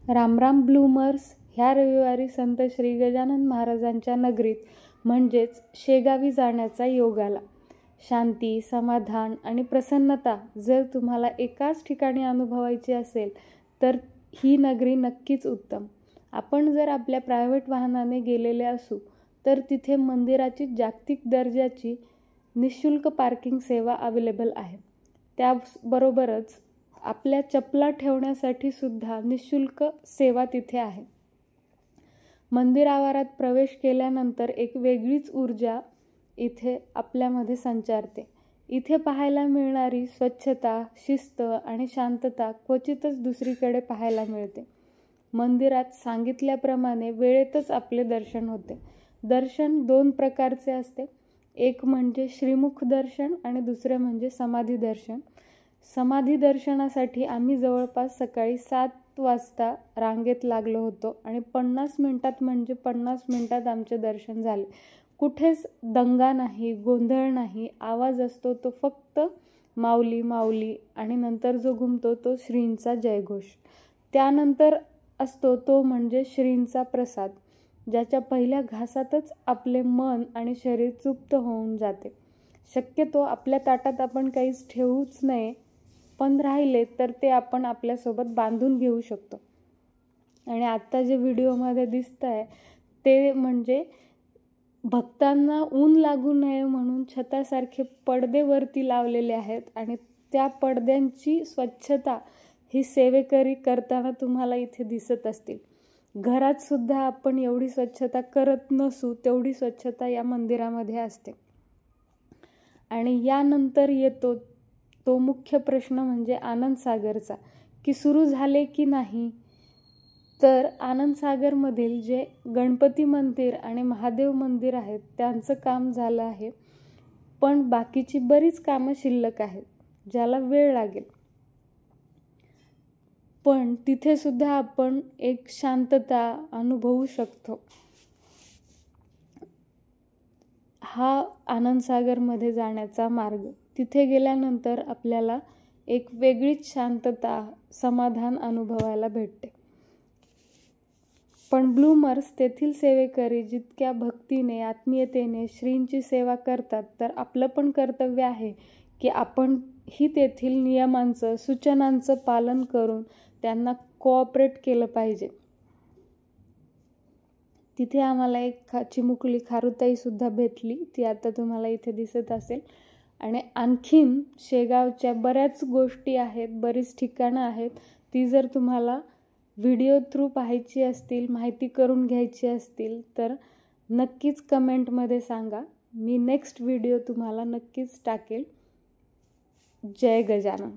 रामराम ब्लूमर्स. ह्या रविवारी संत श्री गजानन महाराजांच्या नगरीत म्हणजेच शेगावी जाण्याचा योग आला. शांती, समाधान आणि प्रसन्नता जर तुम्हाला एकाच ठिकाणी अनुभवायची असेल तर ही नगरी नक्कीच उत्तम. आपण जर आपल्या प्रायव्हेट वाहनाने गेलेले असू तर तिथे मंदिराची जागतिक दर्जाची निशुल्क पार्किंग सेवा अवेलेबल आहे. त्याबरोबरच आपल्या चपला ठेवण्यासाठी सुद्धा निशुल्क सेवा तिथे आहे. मंदिर आवारात प्रवेश केल्यानंतर एक वेगळीच ऊर्जा इथे आपल्यामध्ये संचारते. इथे पाहायला मिळणारी स्वच्छता, शिस्त आणि शांतता क्वचितच दुसरीकडे पाहायला मिळते. मंदिरात सांगितल्याप्रमाणे वेळेतच आपले दर्शन होते. दर्शन 2 प्रकारचे असते. एक म्हणजे श्रीमुख दर्शन आणि दुसरे म्हणजे समाधी दर्शन. समाधी दर्शनासाठी आम्ही जवळपास सकाळी 7 वाजता रांगेत लागलो होतो आणि 50 मिनिटात म्हणजे 50 मिनिटात आमचे दर्शन झाले. कुठेच दंगा नाही, गोंधळ नाही. आवाज असतो तो फक्त माऊली माऊली आणि नंतर जो घुमतो तो श्रींचा जयघोष. त्यानंतर असतो तो म्हणजे श्रींचा प्रसाद, ज्याच्या पहिल्या घासातच आपले मन आणि शरीर तृप्त होऊन जाते. शक्यतो आपल्या ताटात आपण काहीच ठेवूच नये, पण राहिले तर ते आपण आपल्यासोबत बांधून घेऊ शकतो. आणि आत्ता जे व्हिडिओमध्ये दिसत आहे ते म्हणजे भक्तांना ऊन लागू नये म्हणून छतासारखे पडदे वरती लावलेले आहेत आणि त्या पडद्यांची स्वच्छता ही सेवेकरी करताना तुम्हाला इथे दिसत असतील. घरात सुद्धा आपण एवढी स्वच्छता करत नसू तेवढी स्वच्छता या मंदिरामध्ये असते. आणि यानंतर येतो तो मुख्य प्रश्न म्हणजे आनंदसागरचा, की सुरू झाले की नाही. तर आनंदसागरमधील जे गणपती मंदिर आणि महादेव मंदिर आहेत त्यांचं काम झालं आहे, पण बाकीची बरीच कामं शिल्लक आहेत ज्याला वेळ लागेल. पण तिथे सुद्धा आपण एक शांतता अनुभवू शकतो. हा आनंदसागरमध्ये जाण्याचा मार्ग. तिथे गेल्यानंतर आपल्याला एक वेगळीच शांतता, समाधान अनुभवायला भेटते. पण ब्लूमर्स तेथील सेवेकरी जितक्या भक्तीने, आत्मीयतेने श्रींची सेवा करतात, तर आपलं पण कर्तव्य आहे की आपण ही तेथील नियमांचं, सूचनांचं पालन करून त्यांना कोऑपरेट केलं पाहिजे. तिथे आम्हाला एक चिमुकली खारुताई सुद्धा भेटली. ती आता तुम्हाला इथे दिसत असेल. आणि आणखीन शेगावच्या बऱ्याच गोष्टी आहेत, बरीच ठिकाणं आहेत. ती जर तुम्हाला व्हिडिओ थ्रू पाहायची असतील, माहिती करून घ्यायची असतील तर नक्कीच कमेंटमध्ये सांगा. मी नेक्स्ट व्हिडिओ तुम्हाला नक्कीच टाकेल. जय गजानन.